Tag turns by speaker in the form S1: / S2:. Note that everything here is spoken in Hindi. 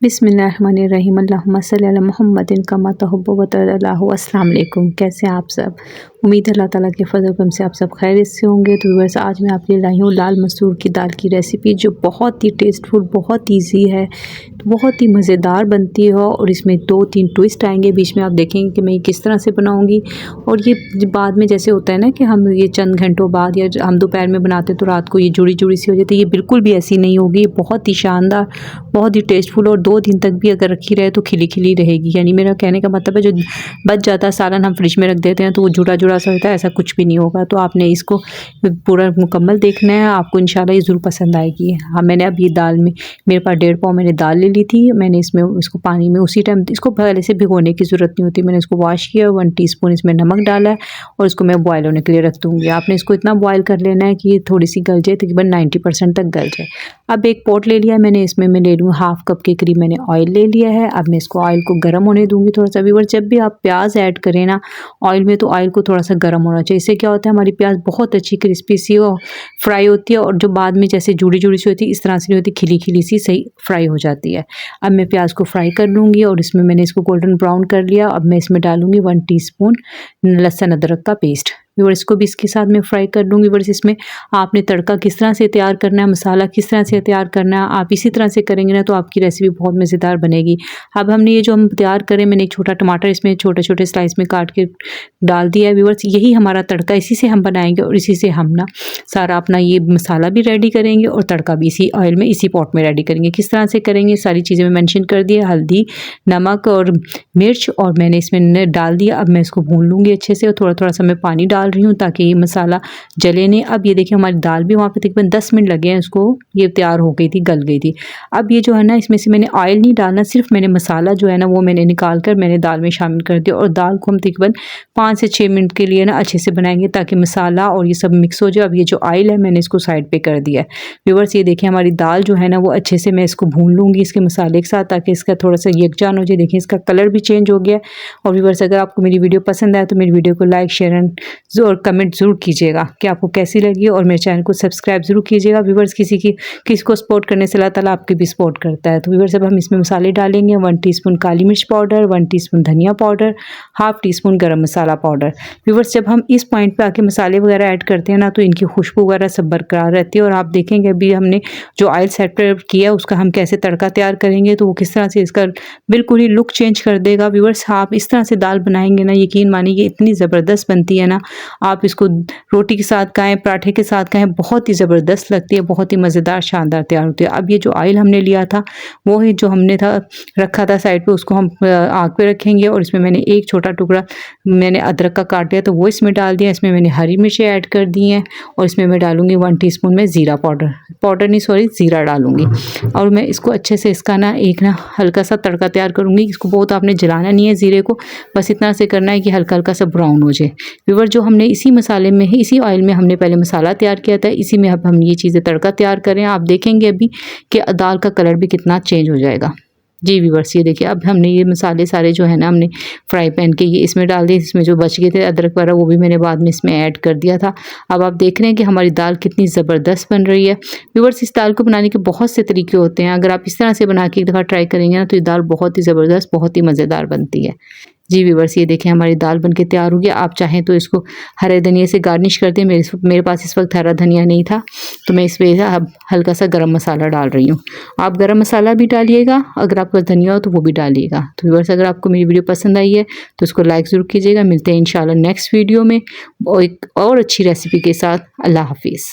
S1: बिस्मिल्लाहिर्रहमानिर्रहीम अल्लाहुम्मा सल्ली अला मुहम्मदिन कमा तुहिब्बु व तर्ज़ा। अस्सलाम वालेकुम, कैसे हैं आप सब। उम्मीद है अल्लाह ताला के फज़ल करम से आप सब खैरियत से होंगे। तो वैसे आज मैं आपके लिए लाई हूँ लाल मसूर की दाल की रेसिपी, जो बहुत ही टेस्टफुल, बहुत ईजी है, तो बहुत ही मज़ेदार बनती है। और इसमें 2-3 ट्विस्ट आएंगे बीच में, आप देखेंगे कि मैं ये किस तरह से बनाऊँगी। और ये बाद में जैसे होता है ना कि हम ये चंद घंटों बाद या हम दोपहर में बनाते तो रात को ये जुड़ी जुड़ी सी हो जाती है, ये बिल्कुल भी ऐसी नहीं होगी। बहुत ही शानदार, बहुत ही टेस्टफुल, और 2 दिन तक भी अगर रखी रहे तो खिली खिली रहेगी। यानी मेरा कहने का मतलब है, जो बच जाता है सालन हम फ्रिज में रख देते हैं तो वो जुड़ा जुड़ा सा होता है, ऐसा कुछ भी नहीं होगा। तो आपने इसको पूरा मुकम्मल देखना है, आपको इंशाल्लाह ये ज़रूर पसंद आएगी। हाँ, मैंने अब ये दाल में, मेरे पास 1.5 पाव मैंने दाल ले ली थी। मैंने इसको पानी में उसी टाइम, इसको पहले से भिगोने की ज़रूरत नहीं होती। मैंने इसको वॉश किया, 1 टीस्पून इसमें नमक डाला है और इसको मैं बॉयल होने के लिए रख दूँगी। आपने इसको इतना बॉयल कर लेना है कि ये थोड़ी सी गल जाए, तकरीबन 90% तक गल जाए। अब एक पॉट ले लिया है मैंने, इसमें मैं ले लूँ 1/2 कप के करीब मैंने ऑयल ले लिया है। अब मैं इसको ऑयल को गर्म होने दूंगी थोड़ा सा। व्यूअर, जब भी आप प्याज ऐड करें ना ऑयल में, तो ऑयल को थोड़ा सा गर्म होना चाहिए। इससे क्या होता है, हमारी प्याज बहुत अच्छी क्रिस्पी सी और फ्राई होती है, और जो बाद में जैसे जुड़ी जुड़ी सी होती है इस तरह से नहीं होती, खिली खिली सी सही फ्राई हो जाती है। अब मैं प्याज को फ्राई कर लूँगी, और इसमें मैंने इसको गोल्डन ब्राउन कर लिया। अब मैं इसमें डालूँगी 1 टीस्पून लहसुन अदरक का पेस्ट। व्यूअर, इसको भी इसके साथ मैं फ्राई कर लूँगी। व्यूअर, इसमें आपने तड़का किस तरह से तैयार करना है, मसाला किस तरह से तैयार करना है, आप इसी तरह से करेंगे ना तो आपकी रेसिपी बहुत मज़ेदार बनेगी। अब हमने ये जो हम तैयार करें, मैंने एक छोटा टमाटर इसमें छोटे छोटे स्लाइस में काट के डाल दिया है। व्यूअर्स, यही हमारा तड़का, इसी से हम बनाएंगे और इसी से हम ना सारा अपना ये मसाला भी रेडी करेंगे और तड़का भी इसी ऑयल में, इसी पॉट में रेडी करेंगे। किस तरह से करेंगे सारी चीज़ें मैं मेंशन कर दी है, हल्दी, नमक और मिर्च, और मैंने इसमें डाल दिया। अब मैं इसको भून लूँगी अच्छे से, और थोड़ा थोड़ा सा मैं पानी डाल रही हूँ ताकि ये मसाला जले नहीं। अब ये देखिए, हमारी दाल भी वहाँ पे तकरीबन 10 मिनट लगे हैं इसको, ये तैयार हो गई थी, गल गई थी। अब ये जो है ना, इसमें से मैंने ऑयल नहीं डालना, सिर्फ मैंने मसाला जो है ना वो मैंने निकाल कर मैंने दाल में शामिल कर दिया। और दाल को हम तकरीबन 5 से 6 मिनट के लिए ना अच्छे से बनाएंगे ताकि मसाला और ये सब मिक्स हो जाए। अब ये जो ऑयल है मैंने इसको साइड पे कर दिया है। व्यूअर्स, ये देखिए हमारी दाल जो है ना वो अच्छे से मैं इसको भून लूँगी इसके मसाले के साथ, ताकि इसका थोड़ा सा यकजान हो जाए। देखिए इसका कलर भी चेंज हो गया। और व्यूअर्स, अगर आपको मेरी वीडियो पसंद आए तो मेरी वीडियो को लाइक, शेयर एंड और कमेंट ज़रूर कीजिएगा कि आपको कैसी लगी, और मेरे चैनल को सब्सक्राइब ज़रूर कीजिएगा। व्यूअर्स, किसी को सपोर्ट करने से अल्लाह ताला आपकी भी सपोर्ट करता है। तो व्यूअर्स, अब हम इसमें मसाले डालेंगे। 1 टीस्पून काली मिर्च पाउडर, 1 टीस्पून धनिया पाउडर, 1/2 टीस्पून गरम मसाला पाउडर। व्यूअर्स, जब हम इस पॉइंट पे आके मसाले वगैरह ऐड करते हैं ना तो इनकी खुशबू वगैरह सब बरकरार रहती है। और आप देखेंगे अभी हमने जो ऑयल सेपरेट किया उसका हम कैसे तड़का तैयार करेंगे, तो वो किस तरह से इसका बिल्कुल ही लुक चेंज कर देगा। व्यूअर्स, आप इस तरह से दाल बनाएंगे ना, यकीन मानिए इतनी ज़बरदस्त बनती है ना, आप इसको रोटी के साथ खाएं, पराठे के साथ खाएं, बहुत ही ज़बरदस्त लगती है, बहुत ही मज़ेदार शानदार तैयार होती है। अब ये जो ऑयल हमने लिया था वो है जो हमने रखा था साइड पे, उसको हम आग पे रखेंगे। और इसमें मैंने एक छोटा टुकड़ा मैंने अदरक का काट दिया तो वो इसमें डाल दिया। इसमें मैंने हरी मिर्चें ऐड कर दी हैं, और इसमें मैं डालूंगी 1 टीस्पून में ज़ीरा पाउडर नहीं सॉरी ज़ीरा डालूंगी। और मैं इसको अच्छे से इसका ना एक ना हल्का सा तड़का तैयार करूँगी। इसको बहुत आपने जलाना नहीं है ज़ीरे को, बस इतना से करना है कि हल्का हल्का सा ब्राउन हो जाए। व्यूअर, जो हमने इसी मसाले में ही, इसी ऑयल में हमने पहले मसाला तैयार किया था, इसी में अब हम ये चीज़ें तड़का तैयार करें। आप देखेंगे अभी कि दाल का कलर भी कितना चेंज हो जाएगा। जी व्यूअर्स, ये देखिए अब हमने ये मसाले सारे जो है ना हमने फ्राई पैन के ये इसमें डाल दिए। इसमें जो बच गए थे अदरक वगैरह वो भी मैंने बाद में इसमें ऐड कर दिया था। अब आप देख रहे हैं कि हमारी दाल कितनी ज़बरदस्त बन रही है। व्यूअर्स, इस दाल को बनाने के बहुत से तरीके होते हैं, अगर आप इस तरह से बना के एक दफ़ा ट्राई करेंगे ना तो ये दाल बहुत ही ज़बरदस्त, बहुत ही मज़ेदार बनती है। जी व्यूअर्स, ये देखें हमारी दाल बनके तैयार हो गया। आप चाहें तो इसको हरे धनिया से गार्निश कर दें। मेरे पास इस वक्त हरा धनिया नहीं था तो मैं इसमें अब हल्का सा गरम मसाला डाल रही हूँ। आप गरम मसाला भी डालिएगा, अगर आपके पास धनिया हो तो वो भी डालिएगा। तो व्यूअर्स, अगर आपको मेरी वीडियो पसंद आई है तो उसको लाइक ज़रूर कीजिएगा। मिलते हैं इंशाल्लाह नेक्स्ट वीडियो में एक और अच्छी रेसिपी के साथ। अल्लाह हाफिज़।